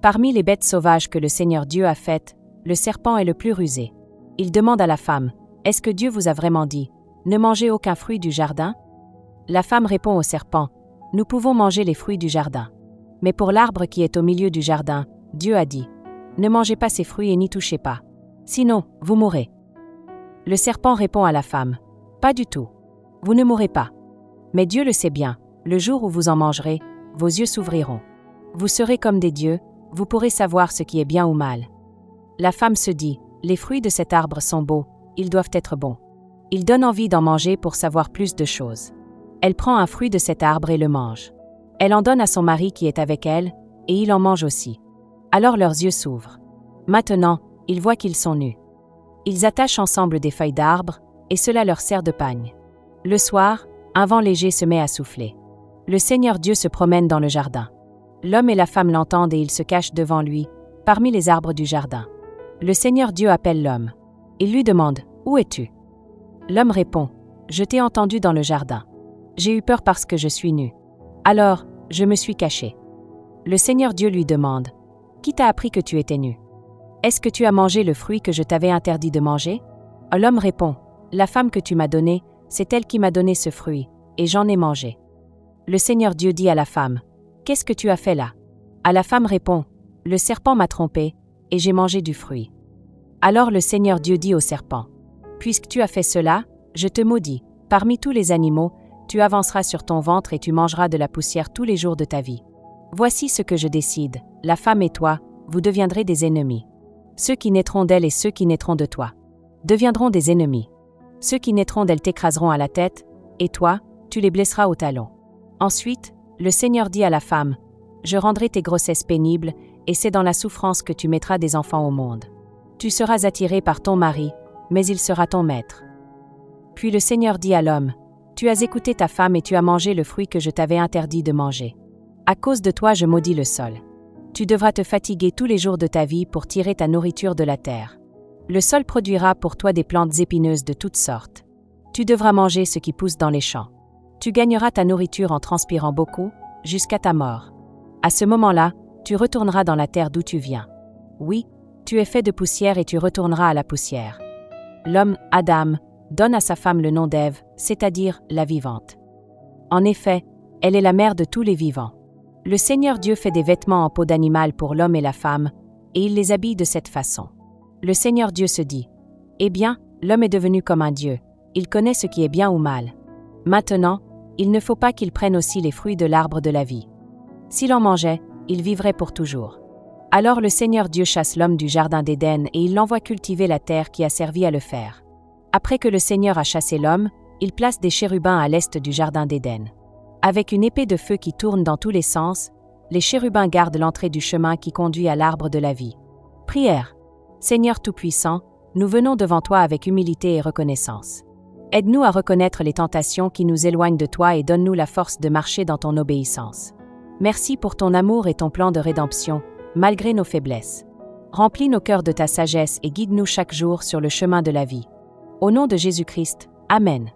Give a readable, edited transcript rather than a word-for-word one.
Parmi les bêtes sauvages que le Seigneur Dieu a faites, le serpent est le plus rusé. Il demande à la femme, « Est-ce que Dieu vous a vraiment dit, ne mangez aucun fruit du jardin ?» La femme répond au serpent, « Nous pouvons manger les fruits du jardin. Mais pour l'arbre qui est au milieu du jardin, Dieu a dit, ne mangez pas ces fruits et n'y touchez pas. Sinon, vous mourrez. » Le serpent répond à la femme, « Pas du tout. Vous ne mourrez pas. Mais Dieu le sait bien, le jour où vous en mangerez, vos yeux s'ouvriront. Vous serez comme des dieux, vous pourrez savoir ce qui est bien ou mal. » La femme se dit, « Les fruits de cet arbre sont beaux, ils doivent être bons. Ils donnent envie d'en manger pour savoir plus de choses. » Elle prend un fruit de cet arbre et le mange. Elle en donne à son mari qui est avec elle, et il en mange aussi. Alors leurs yeux s'ouvrent. Maintenant, ils voient qu'ils sont nus. Ils attachent ensemble des feuilles d'arbre, et cela leur sert de pagne. Le soir, un vent léger se met à souffler. Le Seigneur Dieu se promène dans le jardin. L'homme et la femme l'entendent et ils se cachent devant lui, parmi les arbres du jardin. Le Seigneur Dieu appelle l'homme. Il lui demande, « Où es-tu » L'homme répond, « Je t'ai entendu dans le jardin. J'ai eu peur parce que je suis nu. Alors, je me suis caché. » Le Seigneur Dieu lui demande, « Qui t'a appris que tu étais nu? Est-ce que tu as mangé le fruit que je t'avais interdit de manger ?» L'homme répond, « La femme que tu m'as donnée, c'est elle qui m'a donné ce fruit, et j'en ai mangé. » Le Seigneur Dieu dit à la femme, « Qu'est-ce que tu as fait là ?» À la femme répond, « Le serpent m'a trompé, et j'ai mangé du fruit. » Alors le Seigneur Dieu dit au serpent, « Puisque tu as fait cela, je te maudis, parmi tous les animaux, tu avanceras sur ton ventre et tu mangeras de la poussière tous les jours de ta vie. Voici ce que je décide, la femme et toi, vous deviendrez des ennemis. Ceux qui naîtront d'elle et ceux qui naîtront de toi deviendront des ennemis. Ceux qui naîtront d'elle t'écraseront à la tête, et toi, tu les blesseras au talon. » Ensuite, le Seigneur dit à la femme, « Je rendrai tes grossesses pénibles, et c'est dans la souffrance que tu mettras des enfants au monde. Tu seras attiré par ton mari, mais il sera ton maître. » Puis le Seigneur dit à l'homme, « Tu as écouté ta femme et tu as mangé le fruit que je t'avais interdit de manger. À cause de toi je maudis le sol. Tu devras te fatiguer tous les jours de ta vie pour tirer ta nourriture de la terre. Le sol produira pour toi des plantes épineuses de toutes sortes. Tu devras manger ce qui pousse dans les champs. Tu gagneras ta nourriture en transpirant beaucoup, jusqu'à ta mort. À ce moment-là, tu retourneras dans la terre d'où tu viens. Oui, tu es fait de poussière et tu retourneras à la poussière. » L'homme, Adam, donne à sa femme le nom d'Ève, c'est-à-dire la vivante. En effet, elle est la mère de tous les vivants. Le Seigneur Dieu fait des vêtements en peau d'animal pour l'homme et la femme, et il les habille de cette façon. Le Seigneur Dieu se dit, « Eh bien, l'homme est devenu comme un Dieu, il connaît ce qui est bien ou mal. Maintenant, il ne faut pas qu'il prenne aussi les fruits de l'arbre de la vie. S'il en mangeait, il vivrait pour toujours. » Alors le Seigneur Dieu chasse l'homme du jardin d'Éden et il l'envoie cultiver la terre qui a servi à le faire. Après que le Seigneur a chassé l'homme, il place des chérubins à l'est du jardin d'Éden. Avec une épée de feu qui tourne dans tous les sens, les chérubins gardent l'entrée du chemin qui conduit à l'arbre de la vie. Prière. Seigneur Tout-Puissant, nous venons devant toi avec humilité et reconnaissance. Aide-nous à reconnaître les tentations qui nous éloignent de toi et donne-nous la force de marcher dans ton obéissance. Merci pour ton amour et ton plan de rédemption, malgré nos faiblesses. Remplis nos cœurs de ta sagesse et guide-nous chaque jour sur le chemin de la vie. Au nom de Jésus-Christ, Amen.